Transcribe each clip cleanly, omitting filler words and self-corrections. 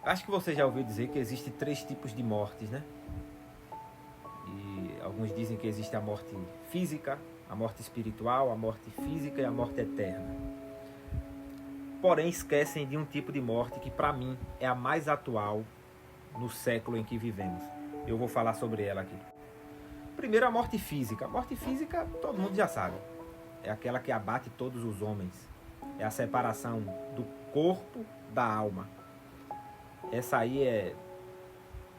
Acho que você já ouviu dizer que existem 3 tipos de mortes, né? E alguns dizem que existe a morte física, a morte espiritual, a morte física e a morte eterna. Porém, esquecem de um tipo de morte que, para mim, é a mais atual no século em que vivemos. Eu vou falar sobre ela aqui. Primeiro, a morte física. A morte física, todo mundo já sabe. É aquela que abate todos os homens. É a separação do corpo da alma. Essa aí é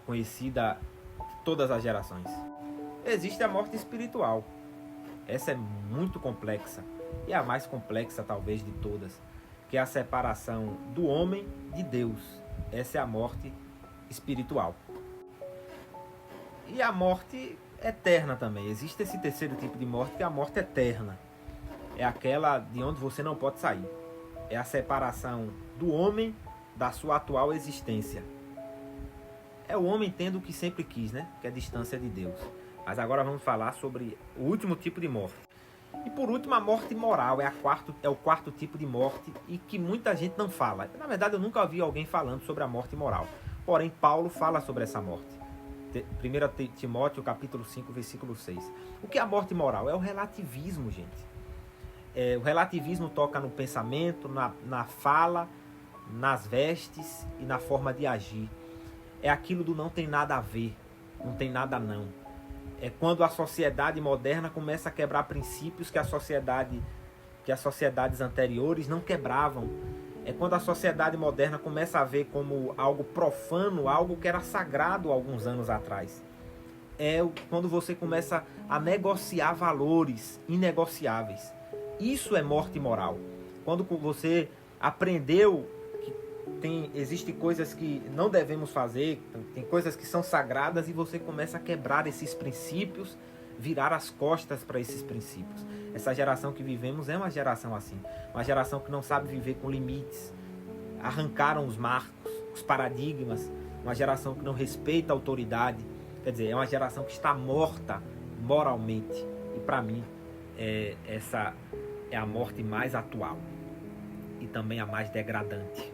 conhecida de todas as gerações. Existe a morte espiritual. Essa é muito complexa. E a mais complexa, talvez, de todas. Que é a separação do homem de Deus. Essa é a morte espiritual. E a morte eterna também. Existe esse terceiro tipo de morte, que é a morte eterna. É aquela de onde você não pode sair. É a separação do homem da sua atual existência. É o homem tendo o que sempre quis, né? Que é a distância de Deus. Mas agora vamos falar sobre o último tipo de morte. E por último, a morte moral. É o quarto tipo de morte e que muita gente não fala. Na verdade, eu nunca ouvi alguém falando sobre a morte moral. Porém, Paulo fala sobre essa morte. 1 Timóteo, capítulo 5, versículo 6. O que é a morte moral? É o relativismo, gente. O relativismo toca no pensamento, na fala, nas vestes e na forma de agir. É aquilo do não tem nada a ver, não tem nada não. É quando a sociedade moderna começa a quebrar princípios que as sociedades anteriores não quebravam. É quando a sociedade moderna começa a ver como algo profano, algo que era sagrado alguns anos atrás. É quando você começa a negociar valores inegociáveis. Isso é morte moral. Quando você aprendeu que existem coisas que não devemos fazer, tem coisas que são sagradas e você começa a quebrar esses princípios, virar as costas para esses princípios. Essa geração que vivemos é uma geração assim, uma geração que não sabe viver com limites. Arrancaram os marcos, os paradigmas, uma geração que não respeita a autoridade. Quer dizer, é uma geração que está morta moralmente. E para mim, essa é a morte mais atual e também a mais degradante.